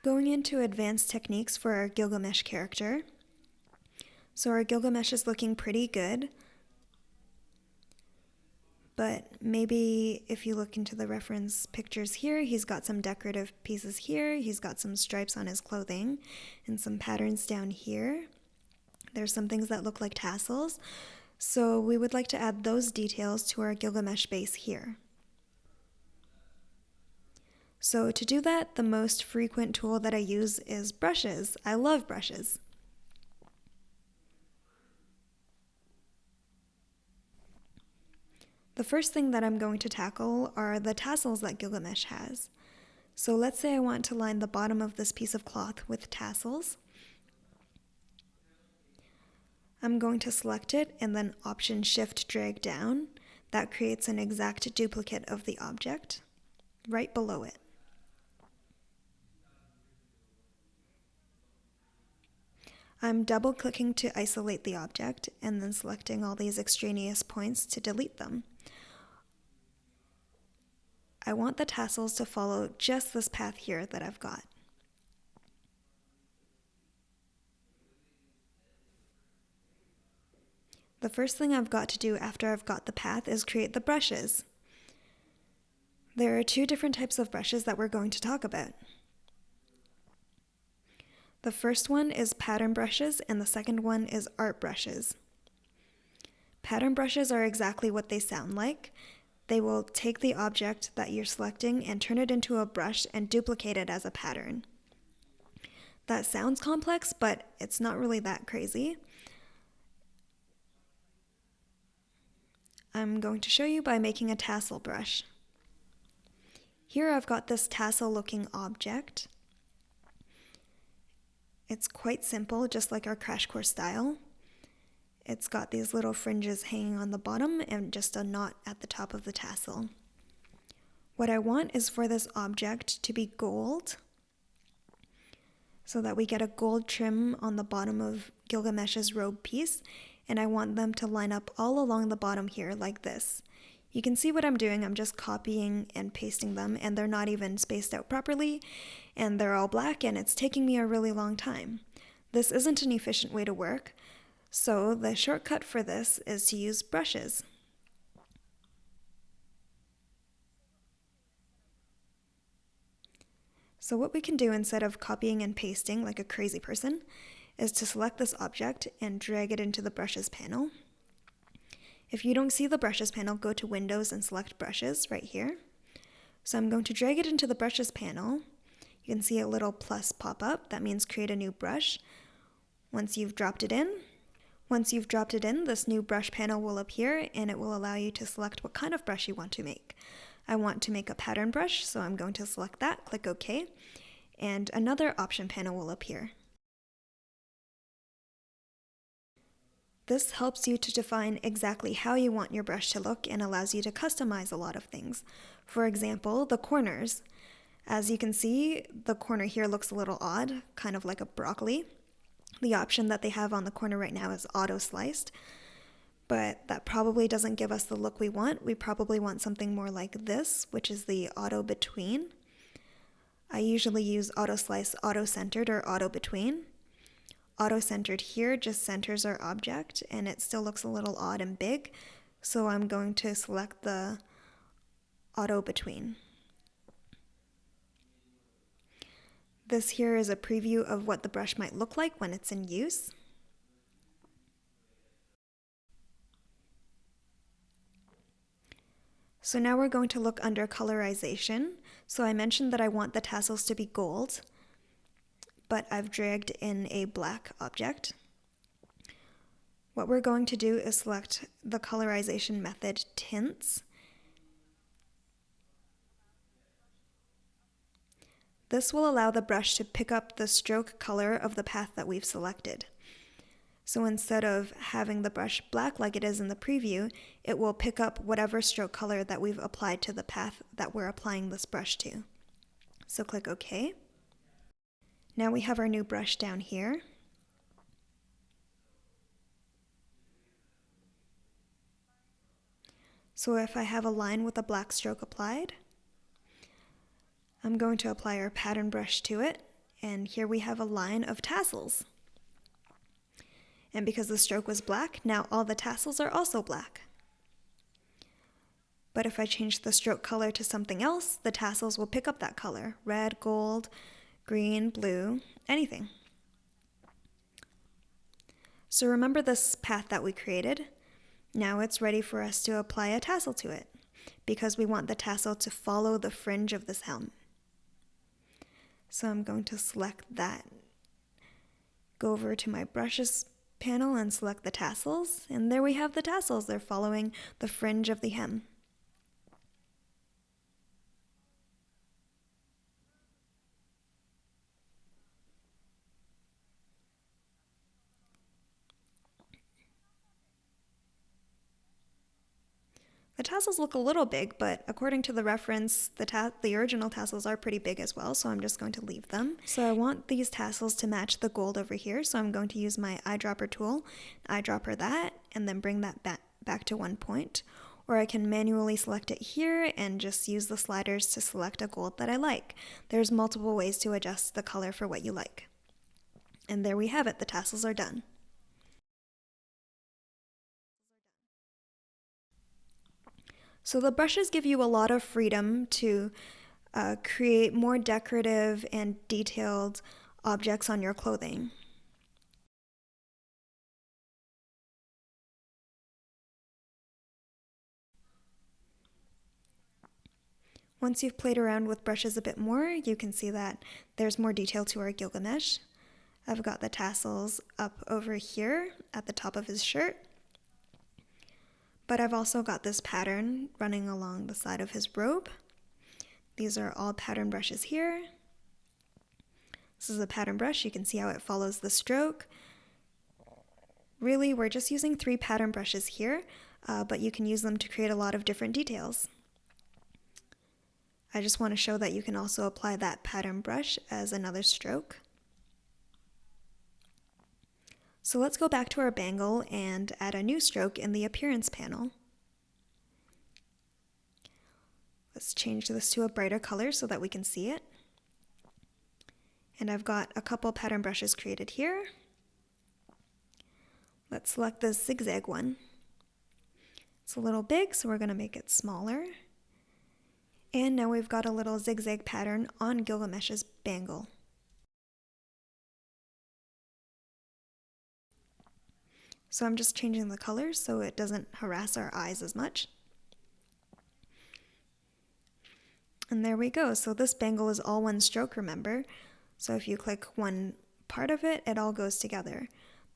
Going into advanced techniques for our Gilgamesh character. So our Gilgamesh is looking pretty good, but maybe if you look into the reference pictures here, he's got some decorative pieces here, he's got some stripes on his clothing, and some patterns down here. There's some things that look like tassels, so we would like to add those details to our Gilgamesh base here. So to do that, the most frequent tool that I use is brushes. I love brushes. The first thing that I'm going to tackle are the tassels that Gilgamesh has. So let's say I want to line the bottom of this piece of cloth with tassels. I'm going to select it and then Option Shift drag down. That creates an exact duplicate of the object right below it. I'm double clicking to isolate the object and then selecting all these extraneous points to delete them. I want the tassels to follow just this path here that I've got. The first thing I've got to do after I've got the path is create the brushes. There are two different types of brushes that we're going to talk about. The first one is pattern brushes and the second one is art brushes. Pattern brushes are exactly what they sound like. They will take the object that you're selecting and turn it into a brush and duplicate it as a pattern. That sounds complex, but it's not really that crazy. I'm going to show you by making a tassel brush. Here I've got this tassel-looking object. It's quite simple, just like our crash course style. It's got these little fringes hanging on the bottom and just a knot at the top of the tassel. What I want is for this object to be gold, so that we get a gold trim on the bottom of Gilgamesh's robe piece, and I want them to line up all along the bottom here like this. You can see what I'm doing, I'm just copying and pasting them, and they're not even spaced out properly, and they're all black, and it's taking me a really long time. This isn't an efficient way to work, so the shortcut for this is to use brushes. So what we can do instead of copying and pasting like a crazy person is to select this object and drag it into the brushes panel. If you don't see the brushes panel, go to Windows and select brushes right here. So I'm going to drag it into the brushes panel. You can see a little plus pop up. That means create a new brush. Once you've dropped it in, this new brush panel will appear and it will allow you to select what kind of brush you want to make. I want to make a pattern brush, so I'm going to select that, click OK, and another option panel will appear. This helps you to define exactly how you want your brush to look and allows you to customize a lot of things. For example, the corners. As you can see, the corner here looks a little odd, kind of like a broccoli. The option that they have on the corner right now is auto sliced, but that probably doesn't give us the look we want. We probably want something more like this, which is the auto between. I usually use auto slice, auto centered, or auto between. Auto-centered here just centers our object and it still looks a little odd and big, so I'm going to select the auto between. This here is a preview of what the brush might look like when it's in use. So now we're going to look under colorization. So I mentioned that I want the tassels to be gold, but I've dragged in a black object. What we're going to do is select the colorization method tints. This will allow the brush to pick up the stroke color of the path that we've selected. So instead of having the brush black like it is in the preview, it will pick up whatever stroke color that we've applied to the path that we're applying this brush to. So click OK. Now we have our new brush down here. So if I have a line with a black stroke applied, I'm going to apply our pattern brush to it, And here we have a line of tassels. And because the stroke was black, now all the tassels are also black. But if I change the stroke color to something else, the tassels will pick up that color. Red, gold, green, blue, anything. So remember this path that we created? Now it's ready for us to apply a tassel to it, because we want the tassel to follow the fringe of this hem. So I'm going to select that. Go over to my brushes panel and select the tassels, and there we have the tassels. They're following the fringe of the hem. The tassels look a little big, but according to the reference, the original tassels are pretty big as well, so I'm just going to leave them. So I want these tassels to match the gold over here, so I'm going to use my eyedropper tool, eyedropper that, and then bring that back to 1 point. Or I can manually select it here and just use the sliders to select a gold that I like. There's multiple ways to adjust the color for what you like. And there we have it, the tassels are done. So the brushes give you a lot of freedom to create more decorative and detailed objects on your clothing. Once you've played around with brushes a bit more, you can see that there's more detail to our Gilgamesh. I've got the tassels up over here at the top of his shirt. But I've also got this pattern running along the side of his robe. These are all pattern brushes here. This is a pattern brush. You can see how it follows the stroke. Really, we're just using 3 pattern brushes here, but you can use them to create a lot of different details. I just want to show that you can also apply that pattern brush as another stroke. So let's go back to our bangle and add a new stroke in the appearance panel. Let's change this to a brighter color so that we can see it. And I've got a couple pattern brushes created here. Let's select the zigzag one. It's a little big, so we're going to make it smaller. And now we've got a little zigzag pattern on Gilgamesh's bangle. So I'm just changing the colors so it doesn't harass our eyes as much. And there we go. So this bangle is all one stroke, remember? So if you click one part of it, it all goes together.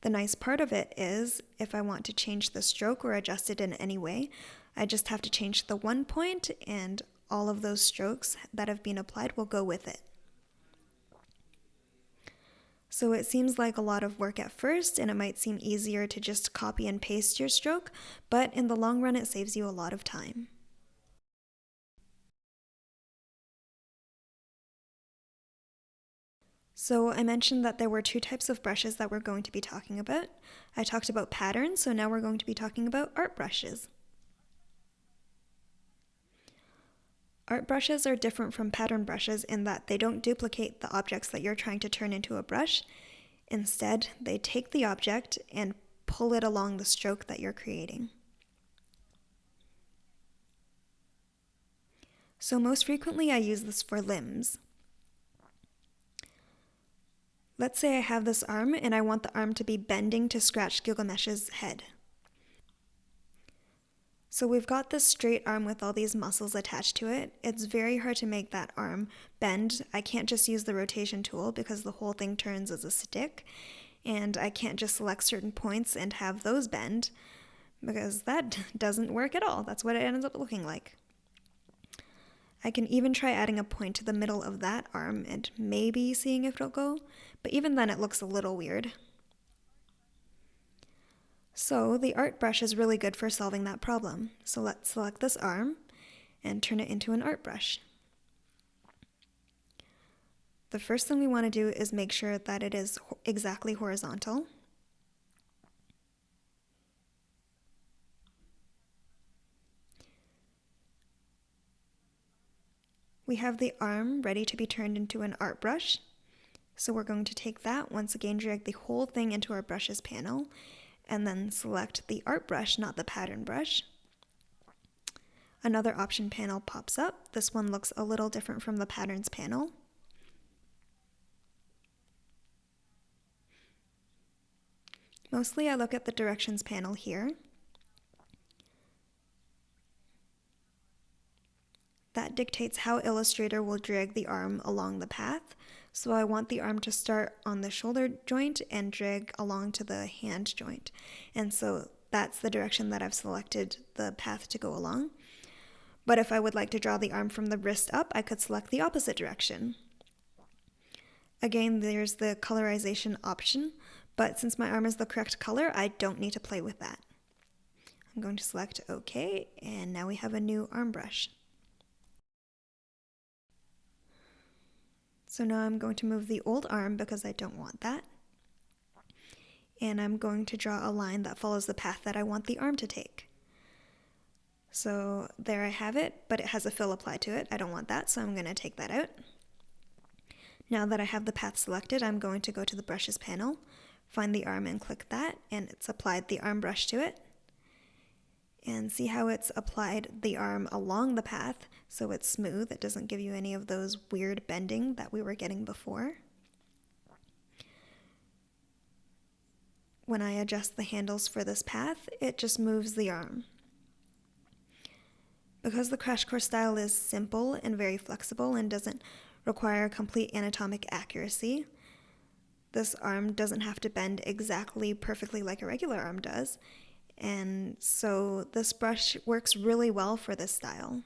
The nice part of it is, if I want to change the stroke or adjust it in any way, I just have to change the 1 point and all of those strokes that have been applied will go with it. So it seems like a lot of work at first, and it might seem easier to just copy and paste your stroke, but in the long run it saves you a lot of time. So I mentioned that there were 2 types of brushes that we're going to be talking about. I talked about patterns, so now we're going to be talking about art brushes. Art brushes are different from pattern brushes in that they don't duplicate the objects that you're trying to turn into a brush. Instead, they take the object and pull it along the stroke that you're creating. So most frequently I use this for limbs. Let's say I have this arm and I want the arm to be bending to scratch Gilgamesh's head. So we've got this straight arm with all these muscles attached to it. It's very hard to make that arm bend. I can't just use the rotation tool because the whole thing turns as a stick, and I can't just select certain points and have those bend because that doesn't work at all. That's what it ends up looking like. I can even try adding a point to the middle of that arm and maybe seeing if it'll go, but even then it looks a little weird. So the art brush is really good for solving that problem. So let's select this arm and turn it into an art brush. The first thing we want to do is make sure that it is exactly horizontal. We have the arm ready to be turned into an art brush. So we're going to take that, once again drag the whole thing into our brushes panel, and then select the art brush, not the pattern brush. Another option panel pops up. This one looks a little different from the patterns panel. Mostly I look at the directions panel here. That dictates how Illustrator will drag the arm along the path. So I want the arm to start on the shoulder joint and drag along to the hand joint. And so that's the direction that I've selected the path to go along. But if I would like to draw the arm from the wrist up, I could select the opposite direction. Again, there's the colorization option, but since my arm is the correct color, I don't need to play with that. I'm going to select OK, and now we have a new arm brush. So now I'm going to move the old arm because I don't want that. And I'm going to draw a line that follows the path that I want the arm to take. So there I have it, but it has a fill applied to it. I don't want that, so I'm going to take that out. Now that I have the path selected, I'm going to go to the brushes panel, find the arm and click that, and it's applied the arm brush to it. And see how it's applied the arm along the path, so it's smooth. It doesn't give you any of those weird bending that we were getting before. When I adjust the handles for this path, it just moves the arm. Because the crash course style is simple and very flexible and doesn't require complete anatomic accuracy, this arm doesn't have to bend exactly perfectly like a regular arm does. And so this brush works really well for this style.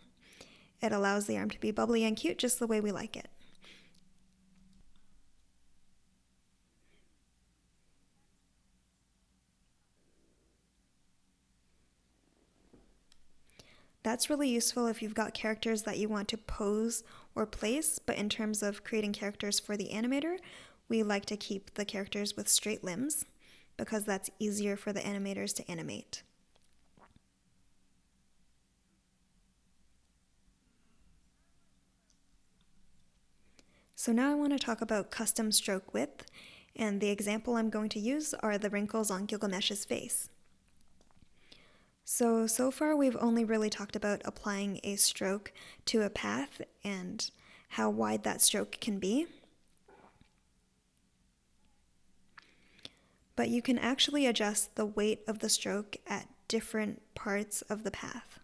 It allows the arm to be bubbly and cute just the way we like it. That's really useful if you've got characters that you want to pose or place, but in terms of creating characters for the animator, we like to keep the characters with straight limbs, because that's easier for the animators to animate. So now I want to talk about custom stroke width, and the example I'm going to use are the wrinkles on Gilgamesh's face. So far we've only really talked about applying a stroke to a path and how wide that stroke can be. But you can actually adjust the weight of the stroke at different parts of the path.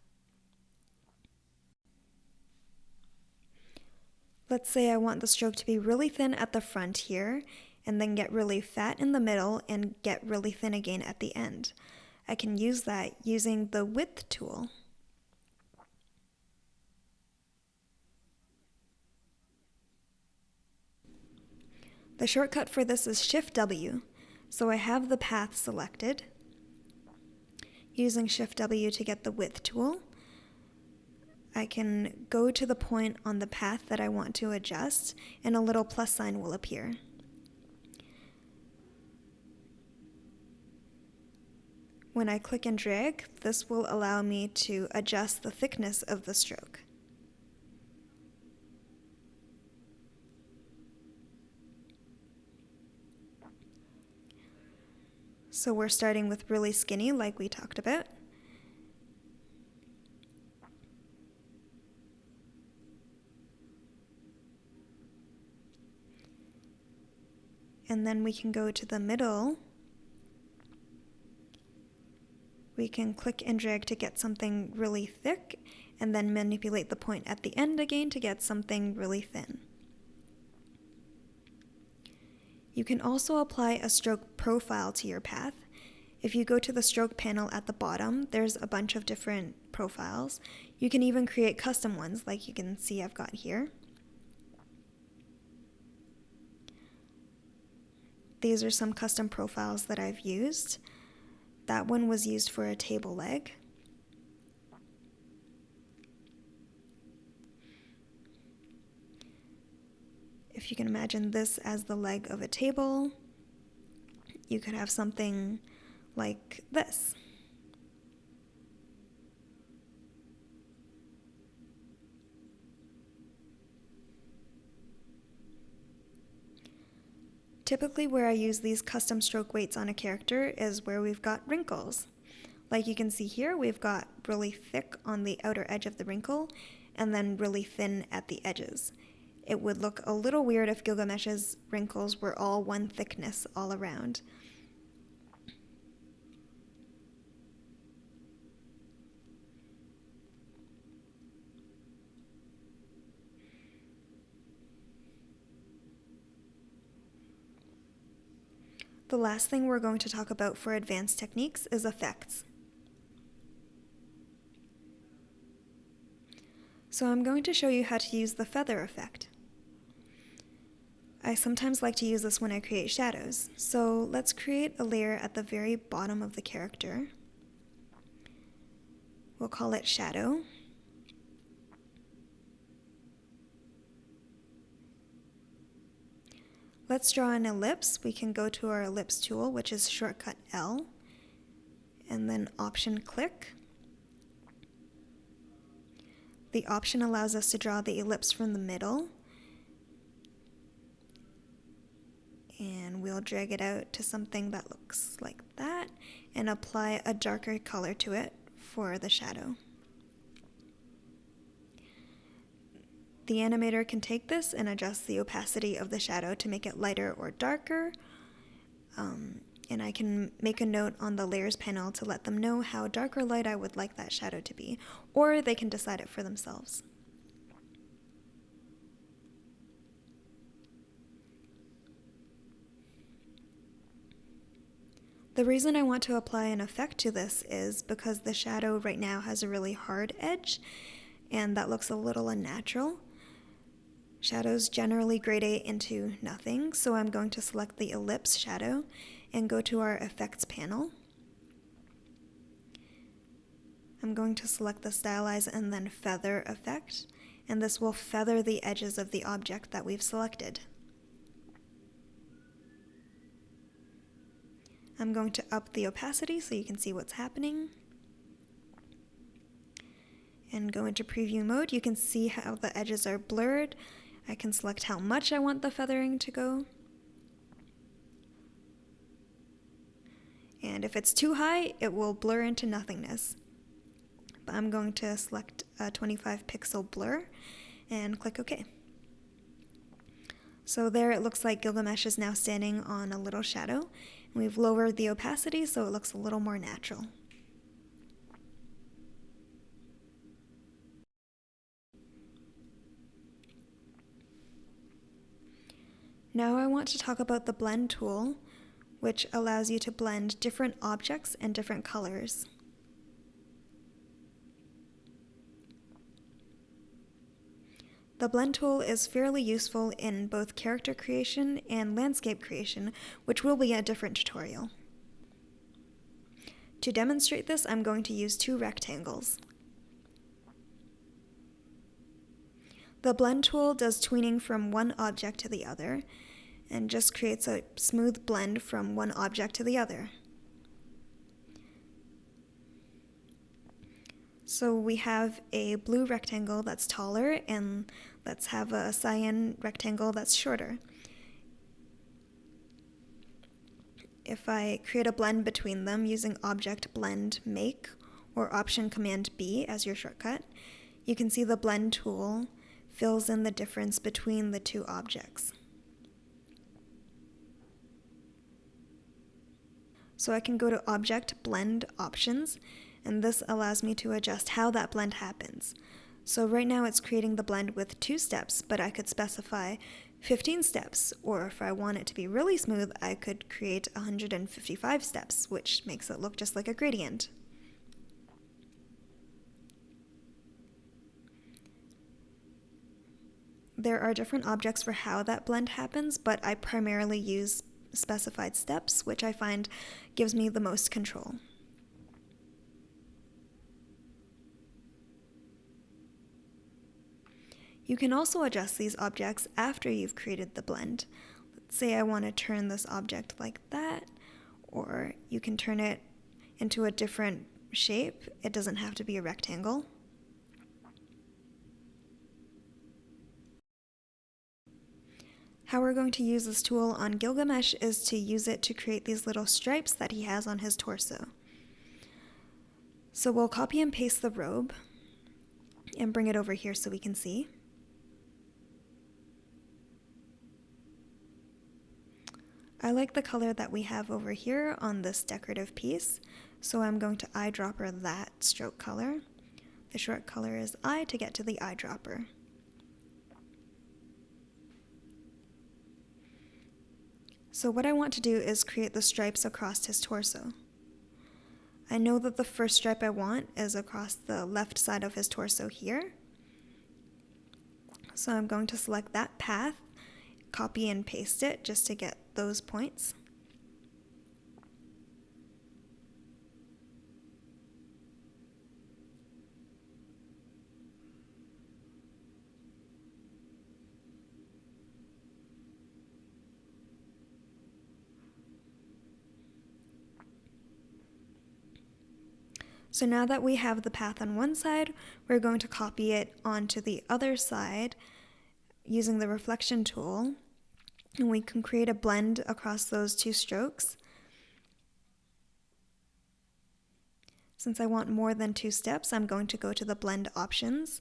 Let's say I want the stroke to be really thin at the front here, and then get really fat in the middle and get really thin again at the end. I can use that using the width tool. The shortcut for this is Shift W. So I have the path selected. Using Shift W to get the width tool, I can go to the point on the path that I want to adjust, and a little plus sign will appear. When I click and drag, this will allow me to adjust the thickness of the stroke. So we're starting with really skinny, like we talked about. And then we can go to the middle. We can click and drag to get something really thick, and then manipulate the point at the end again to get something really thin. You can also apply a stroke profile to your path. If you go to the stroke panel at the bottom, there's a bunch of different profiles. You can even create custom ones, like you can see I've got here. These are some custom profiles that I've used. That one was used for a table leg. If you can imagine this as the leg of a table, you could have something like this. Typically where I use these custom stroke weights on a character is where we've got wrinkles. Like you can see here, we've got really thick on the outer edge of the wrinkle and then really thin at the edges. It would look a little weird if Gilgamesh's wrinkles were all one thickness all around. The last thing we're going to talk about for advanced techniques is effects. So I'm going to show you how to use the feather effect. I sometimes like to use this when I create shadows. So let's create a layer at the very bottom of the character. We'll call it shadow. Let's draw an ellipse. We can go to our ellipse tool, which is shortcut L, and then option click. The option allows us to draw the ellipse from the middle, and we'll drag it out to something that looks like that and apply a darker color to it for the shadow. The animator can take this and adjust the opacity of the shadow to make it lighter or darker, and I can make a note on the layers panel to let them know how dark or light I would like that shadow to be, or they can decide it for themselves. The reason I want to apply an effect to this is because the shadow right now has a really hard edge, and that looks a little unnatural. Shadows generally gradate into nothing, so I'm going to select the ellipse shadow and go to our effects panel. I'm going to select the stylize and then feather effect, and this will feather the edges of the object that we've selected. I'm going to up the opacity so you can see what's happening. And go into preview mode. You can see how the edges are blurred. I can select how much I want the feathering to go. And if it's too high, it will blur into nothingness. But I'm going to select a 25 pixel blur and click OK. So there it looks like Gilgamesh is now standing on a little shadow. We've lowered the opacity so it looks a little more natural. Now I want to talk about the blend tool, which allows you to blend different objects and different colors. The blend tool is fairly useful in both character creation and landscape creation, which will be a different tutorial. To demonstrate this, I'm going to use two rectangles. The blend tool does tweening from one object to the other, and just creates a smooth blend from one object to the other. So we have a blue rectangle that's taller, and let's have a cyan rectangle that's shorter. If I create a blend between them using Object Blend Make or Option Command B as your shortcut, you can see the blend tool fills in the difference between the two objects. So I can go to Object Blend Options, and this allows me to adjust how that blend happens. So right now it's creating the blend with 2 steps, but I could specify 15 steps, or if I want it to be really smooth, I could create 155 steps, which makes it look just like a gradient. There are different objects for how that blend happens, but I primarily use specified steps, which I find gives me the most control. You can also adjust these objects after you've created the blend. Let's say I want to turn this object like that, or you can turn it into a different shape. It doesn't have to be a rectangle. How we're going to use this tool on Gilgamesh is to use it to create these little stripes that he has on his torso. So we'll copy and paste the robe and bring it over here so we can see. I like the color that we have over here on this decorative piece, so I'm going to eyedropper that stroke color. The short color is I to get to the eyedropper. So what I want to do is create the stripes across his torso. I know that the first stripe I want is across the left side of his torso here. So I'm going to select that path, copy and paste it just to get those points. So now that we have the path on one side, we're going to copy it onto the other side using the reflection tool, and we can create a blend across those two strokes. Since I want more than 2 steps, I'm going to go to the blend options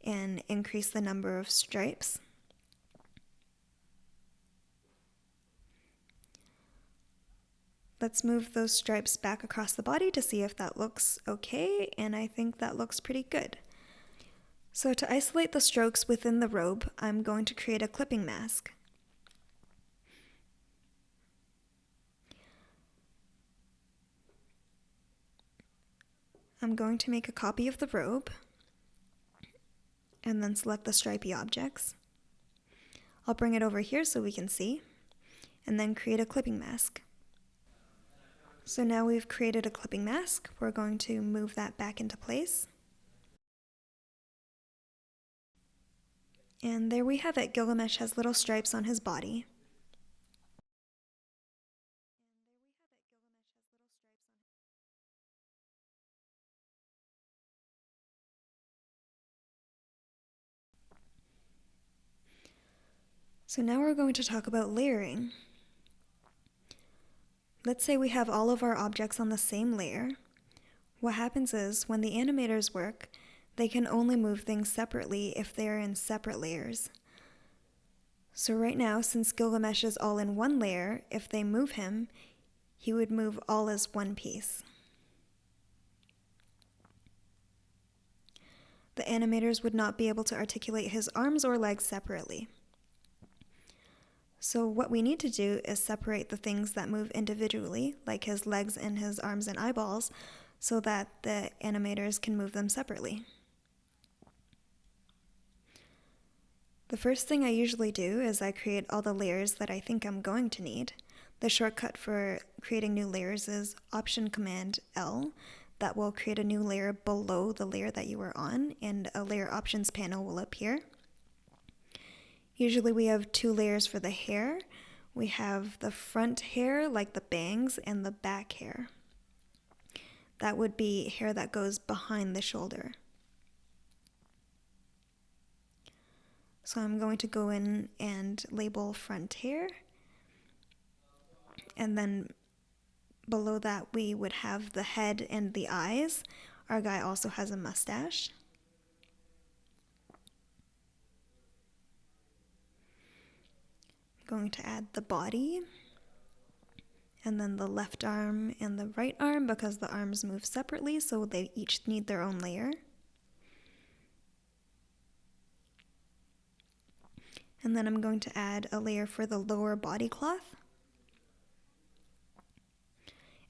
and increase the number of stripes. Let's move those stripes back across the body to see if that looks okay, and I think that looks pretty good. So to isolate the strokes within the robe, I'm going to create a clipping mask. I'm going to make a copy of the robe and then select the stripy objects. I'll bring it over here so we can see, and then create a clipping mask. So now we've created a clipping mask. We're going to move that back into place. And there we have it. Gilgamesh has little stripes on his body. So now we're going to talk about layering. Let's say we have all of our objects on the same layer. What happens is, when the animators work, they can only move things separately if they are in separate layers. So right now, since Gilgamesh is all in one layer, if they move him, he would move all as one piece. The animators would not be able to articulate his arms or legs separately. So what we need to do is separate the things that move individually, like his legs and his arms and eyeballs, so that the animators can move them separately. The first thing I usually do is I create all the layers that I think I'm going to need. The shortcut for creating new layers is Option-Command-L. That will create a new layer below the layer that you are on, and a layer options panel will appear. Usually we have 2 layers for the hair. We have the front hair, like the bangs, and the back hair. That would be hair that goes behind the shoulder. So I'm going to go in and label front hair. And then below that we would have the head and the eyes. Our guy also has a mustache. Going to add the body, and then the left arm and the right arm, because the arms move separately, so they each need their own layer. And then I'm going to add a layer for the lower body cloth.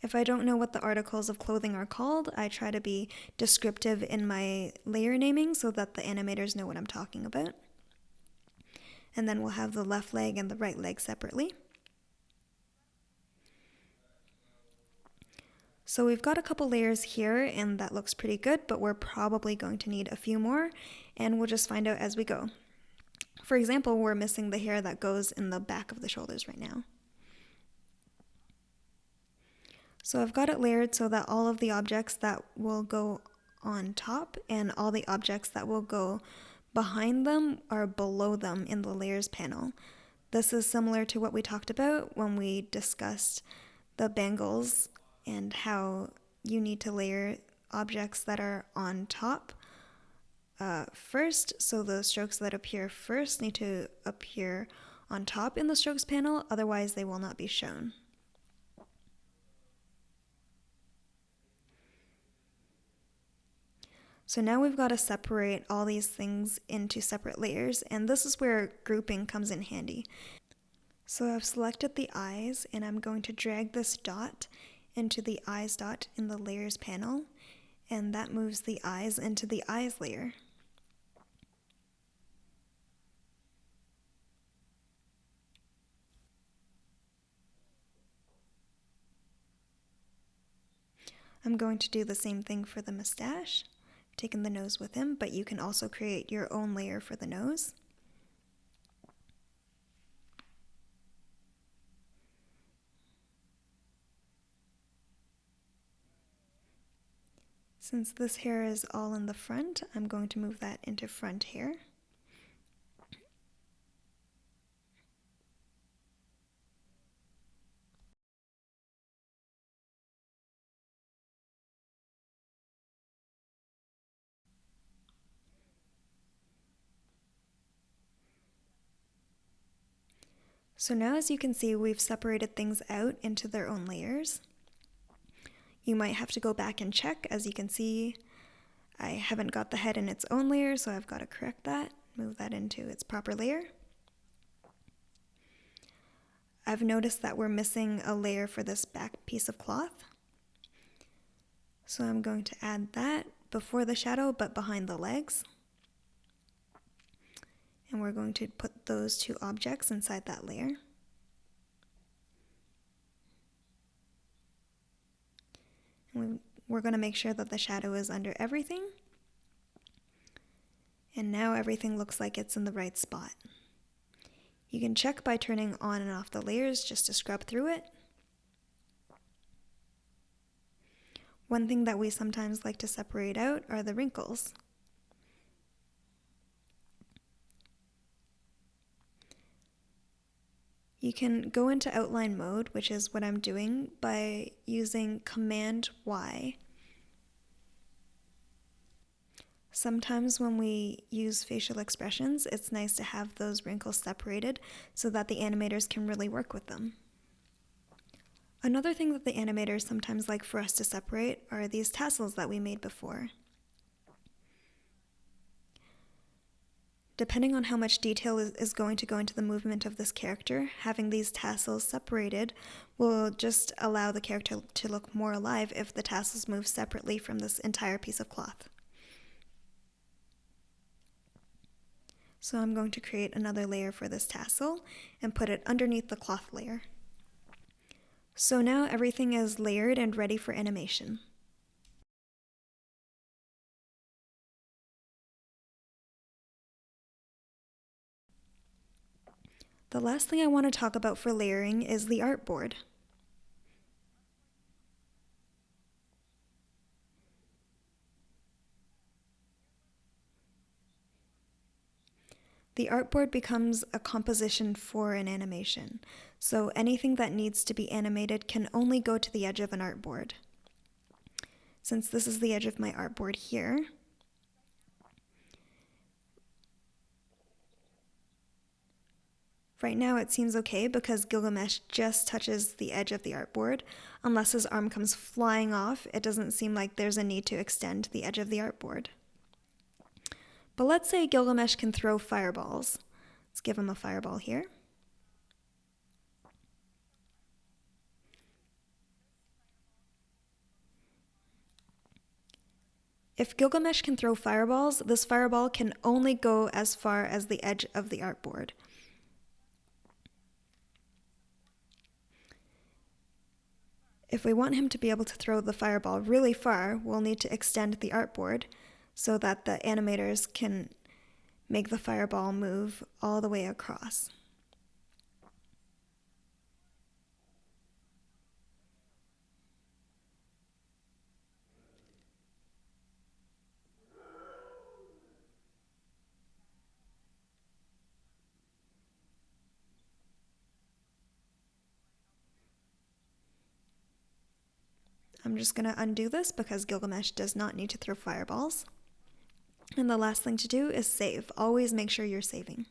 If I don't know what the articles of clothing are called, I try to be descriptive in my layer naming so that the animators know what I'm talking about. And then we'll have the left leg and the right leg separately. So we've got a couple layers here, and that looks pretty good, but we're probably going to need a few more, and we'll just find out as we go. For example, we're missing the hair that goes in the back of the shoulders right now. So I've got it layered so that all of the objects that will go on top and all the objects that will go behind them are below them in the layers panel. This is similar to what we talked about when we discussed the bangles and how you need to layer objects that are on top first. So the strokes that appear first need to appear on top in the strokes panel, otherwise they will not be shown. So now we've got to separate all these things into separate layers, and this is where grouping comes in handy. So I've selected the eyes, and I'm going to drag this dot into the eyes dot in the layers panel, and that moves the eyes into the eyes layer. I'm going to do the same thing for the mustache, taking the nose with him, but you can also create your own layer for the nose. Since this hair is all in the front, I'm going to move that into front hair. So now, as you can see, we've separated things out into their own layers. You might have to go back and check. As you can see, I haven't got the head in its own layer, so I've got to correct that, move that into its proper layer. I've noticed that we're missing a layer for this back piece of cloth. So I'm going to add that before the shadow, but behind the legs. And we're going to put those two objects inside that layer. And we're going to make sure that the shadow is under everything. And now everything looks like it's in the right spot. You can check by turning on and off the layers just to scrub through it. One thing that we sometimes like to separate out are the wrinkles. You can go into outline mode, which is what I'm doing, by using Command Y. Sometimes when we use facial expressions, it's nice to have those wrinkles separated so that the animators can really work with them. Another thing that the animators sometimes like for us to separate are these tassels that we made before. Depending on how much detail is going to go into the movement of this character, having these tassels separated will just allow the character to look more alive if the tassels move separately from this entire piece of cloth. So I'm going to create another layer for this tassel and put it underneath the cloth layer. So now everything is layered and ready for animation. The last thing I want to talk about for layering is the artboard. The artboard becomes a composition for an animation, so anything that needs to be animated can only go to the edge of an artboard. Since this is the edge of my artboard here, right now it seems okay because Gilgamesh just touches the edge of the artboard. Unless his arm comes flying off, it doesn't seem like there's a need to extend the edge of the artboard. But let's say Gilgamesh can throw fireballs. Let's give him a fireball here. If Gilgamesh can throw fireballs, this fireball can only go as far as the edge of the artboard. If we want him to be able to throw the fireball really far, we'll need to extend the artboard so that the animators can make the fireball move all the way across. I'm just going to undo this because Gilgamesh does not need to throw fireballs. And the last thing to do is save. Always make sure you're saving.